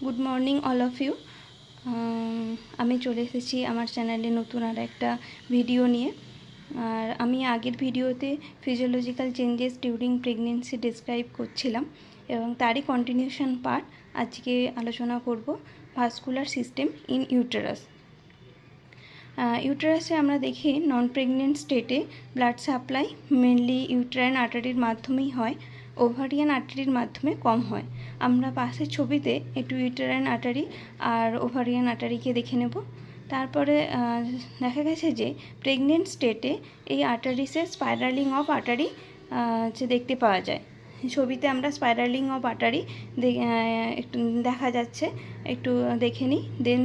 Good morning all of you. আমি চলে এসেছি আমার চ্যানেলে নতুন আর একটা ভিডিও নিয়ে। আর আমি আগের ভিডিওতে physiological changes during pregnancy describe করছিলাম এবং তারই কন্টিনিউশন পার্ট আজকে আলোচনা করব ভাস্কুলার সিস্টেম ইন ইউটেরাস। ইউটেরাসে আমরা দেখি নন প্রেগনেন্ট স্টেটে ব্লাড সাপ্লাই মেনলি ইউটেরাইন আর্টারির মাধ্যমেই হয়, ওভারিয়ান আর্টারির মাধ্যমে কম হয়। আমরা পাশের ছবিতে একটু ইউটেরাইন আর্টারি আর ওভারিয়ান আর্টারিকে দেখে নেব। তারপরে দেখা গেছে যে প্রেগনেন্ট স্টেটে এই আর্টারিসের স্পাইরালিং অফ আর্টারি যে দেখতে পাওয়া যায়। ছবিতে আমরা স্পাইরালিং অফ আর্টারি একটু দেখা যাচ্ছে, একটু দেখে নিই। দেন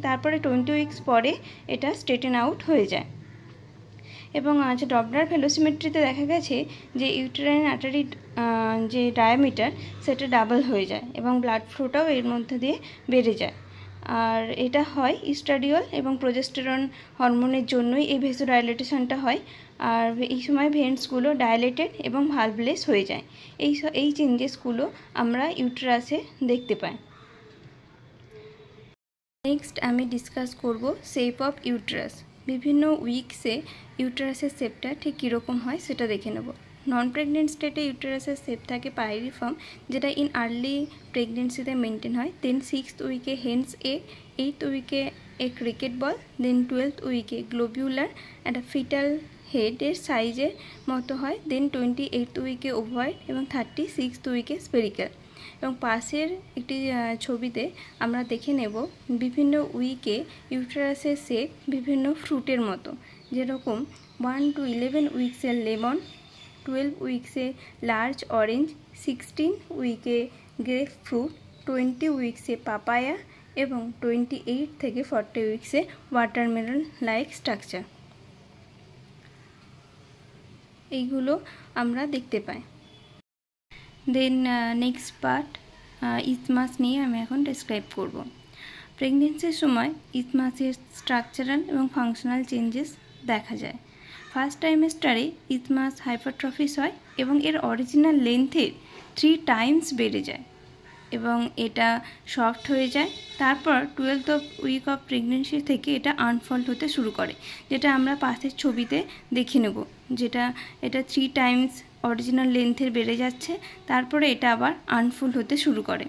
তারপরে 20 উইকস পরে এটা স্ট্রেটেন আউট হয়ে যায় এবং ডপলার ভেলোসিমেট্রিতে দেখা গেছে যে ইউটেরাইন আর্টারির যে ডায়ামিটার সেটা ডাবল হয়ে যায় এবং ব্লাড ফ্লোটাও এর মধ্যে দিয়ে বেড়ে যায়। আর এটা হয় ইস্ট্রাডিওল এবং প্রোজেস্টেরন হরমোনের জন্যই এই ভেসোডাইলেটেশনটা হয়। আর এই সময় ভেন্সগুলো ডাইলেটেড এবং ভালভলেস হয়ে যায়। এই চেঞ্জেসগুলো আমরা ইউটেরাসে দেখতে পাই। নেক্সট আমি ডিসকাস করব শেপ অফ ইউটেরাস। বিভিন্ন উইকসে ইউটেরাসের শেপটা ঠিক কীরকম হয় সেটা দেখে নেব। নন প্রেগনেন্ট স্টেটে ইউটেরাসের শেপ থাকে পাইরিফর্ম, যেটা ইন আর্লি প্রেগনেন্সিতে মেনটেন হয়। দেন 6th উইকে হেন্স এগ, 8th উইকে এ ক্রিকেট বল, দেন 12th উইকে গ্লোবিউলার একটা ফিটাল হেডের সাইজের মতো হয়। দেন 28th উইকে ওভয়েড এবং 36th উইকে স্পেরিক্যাল। এবং পাশের একটি ছবিতে আমরা দেখে নেব বিভিন্ন উইকে ইউটেরাসের শেপ বিভিন্ন ফ্রুটের মতো, যেরকম 1 to 11 উইকসের লেমন, 12 উইকসে লার্জ অরেঞ্জ, 16 উইকে গ্রেপ ফ্রুট, 20 উইকসে পাপায়া এবং 28 থেকে 40 উইকসে ওয়াটারমেলন লাইক স্ট্রাকচার। এইগুলো আমরা দেখতে পাই। দেন নেক্সট পার্ট ইসমাস নিয়ে আমি এখন ডিসক্রাইব করব। প্রেগনেন্সির সময় ইসমাসের স্ট্রাকচারাল এবং ফাংশনাল চেঞ্জেস দেখা যায়। ফার্স্ট ট্রাইমেস্টারে ইসমাস হাইপারট্রফিস হয় এবং এর অরিজিনাল লেন্থের 3 টাইমস বেড়ে যায় এবং এটা সফট হয়ে যায়। তারপর 12th উইক অফ প্রেগনেন্সি থেকে এটা আনফোল্ড হতে শুরু করে, যেটা আমরা পাশের ছবিতে দেখে নেব। এটা 3 টাইমস অরিজিনাল লেন্থের বেড়ে যাচ্ছে, তারপরে এটা আবার আনফোল্ড হতে শুরু করে।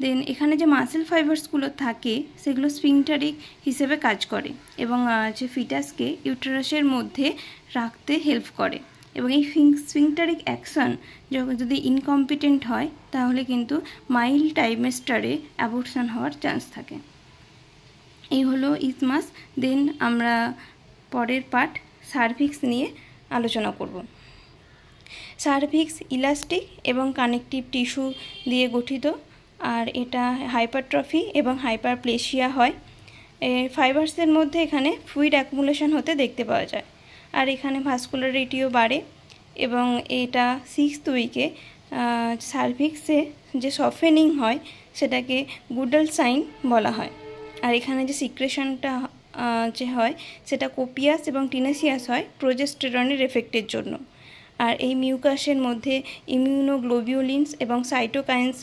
দেন এখানে যে মাসেল ফাইবার্সগুলো থাকে সেগুলো স্ফিংটারিক হিসেবে কাজ করে এবং যে ফিটাসকে ইউটেরাসের মধ্যে রাখতে হেল্প করে। এবং এই স্ফিংটারিক অ্যাকশন যদি ইনকম্পিটেন্ট হয় তাহলে কিন্তু মাইল্ড ট্রাইমেস্টারে অ্যাবর্শন হওয়ার চান্স থাকে। এই হলো ইসমাস। দেন আমরা পরের পার্ট সার্ভিক্স নিয়ে আলোচনা করব। সার্ভিক্স ইলাস্টিক এবং কানেকটিভ টিস্যু দিয়ে গঠিত, আর এটা হাইপারট্রফি এবং হাইপারপ্লেসিয়া হয়। ফাইবার্সের মধ্যে এখানে ফ্লুইড অ্যাকুমুলেশন হতে দেখতে পাওয়া যায়, আর এখানে ভাস্কুলারিটিও বাড়ে এবং এটা 6th উইকে সার্ভিক্সে যে সফেনিং হয় সেটাকে গুডল সাইন বলা হয়। আর এখানে যে সিক্রেশনটা যে হয় সেটা কোপিয়াস এবং টিনেসিয়াস হয় প্রোজেস্টেরনের এফেক্টের জন্য। আর এই মিউকাসের মধ্যে ইমিউনোগ্লোবিউলিনস এবং সাইটোকাইন্স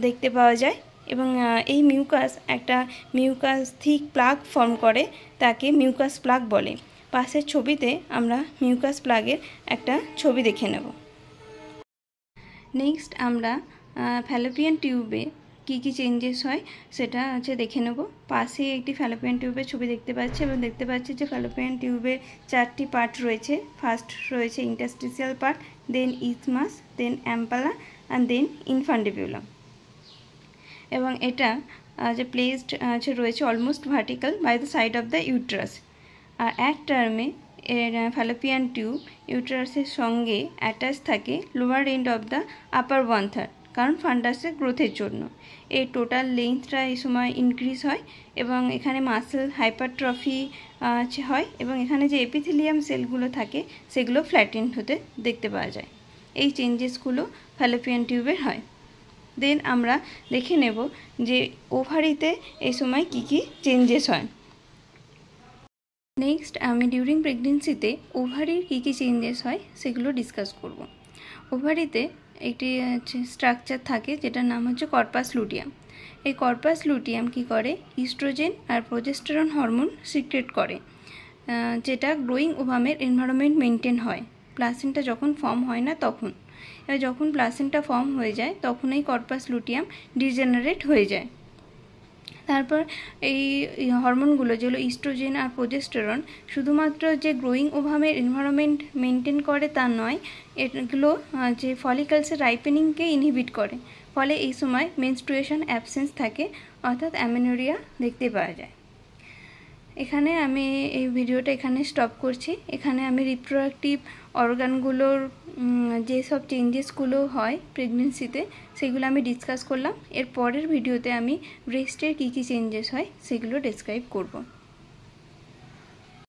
দেখতে পাওয়া যায় এবং এই মিউকাস একটা মিউকাস থিক প্লাগ ফর্ম করে, তাকে মিউকাস প্লাগ বলে। পাশের ছবিতে আমরা মিউকাস প্লাগের একটা ছবি দেখে নেব। নেক্সট আমরা ফ্যালোপিয়ান টিউবে কী কী চেঞ্জেস হয় সেটা দেখে নেব। পাশে একটি ফ্যালোপিয়ান টিউবের ছবি দেখতে পাচ্ছি এবং দেখতে পাচ্ছি যে ফ্যালোপিয়ান টিউবের 4টি পার্ট রয়েছে। ফার্স্ট রয়েছে interstitial part, then isthmus, then ampulla and then infundibulum. এবং এটা যে প্লেসড রয়েছে almost vertical by the side of the uterus. আর এক টার্মে এর ফ্যালোপিয়ান টিউব ইউটেরাসের সঙ্গে অ্যাটাচ থাকে lower end of the upper 1/3, কারণ ফান্ডাসের গ্রোথের জন্য। এই টোটাল লেন্থটা এই সময় ইনক্রিজ হয় এবং এখানে মাসেল হাইপারট্রফি হয় এবং এখানে যে এপিথেলিয়াম সেলগুলো থাকে সেগুলো ফ্ল্যাটেন্ড হতে দেখতে পাওয়া যায়। এই চেঞ্জেসগুলো ফ্যালোপিয়ান টিউবের হয়। দেন আমরা দেখে নেব যে ওভারিতে এই সময় কী কী চেঞ্জেস হয়। নেক্সট আমি ডিউরিং প্রেগনেন্সিতে ওভারির কী কী চেঞ্জেস হয় সেগুলো ডিসকাস করব। ওভারিতে একটি স্ট্রাকচার থাকে যেটার নাম হচ্ছে কর্পাস লুটিয়াম। এই কর্পাস লুটিয়াম কী করে, ইস্ট্রোজেন আর প্রোজেস্টেরন হরমোন সিক্রেট করে, যেটা গ্রোয়িং ওভামের এনভায়রনমেন্ট মেনটেন হয় প্লাসেন্টা যখন ফর্ম হয় না তখন। এবার যখন প্লাসেন্টা ফর্ম হয়ে যায় তখন এই কর্পাস লুটিয়াম ডিজেনারেট হয়ে যায়। তারপর এই হরমোনগুলো যেগুলো ইস্ট্রোজেন আর প্রোজেস্টেরন শুধুমাত্র যে গ্রোয়িং ওভামের এনভায়রনমেন্ট মেনটেন করে তা নয়, এগুলো যে ফলিকালসের রাইপেনিংকে ইনহিবিট করে, ফলে এই সময় মেনস্ট্রুয়েশন অ্যাবসেন্স থাকে, অর্থাৎ অ্যামেনোরিয়া দেখতে পাওয়া যায়। এখানে আমি এই ভিডিওটা এখানে স্টপ করছি। এখানে আমি রিপ্রোডাক্টিভ অর্গানগুলোর যেসব চেঞ্জেসগুলো হয় প্রেগনেন্সিতে সেগুলো আমি ডিসকাস করলাম। এর পরের ভিডিওতে আমি ব্রেস্টের কী কী চেঞ্জেস হয় সেগুলো ডেসক্রাইব করব।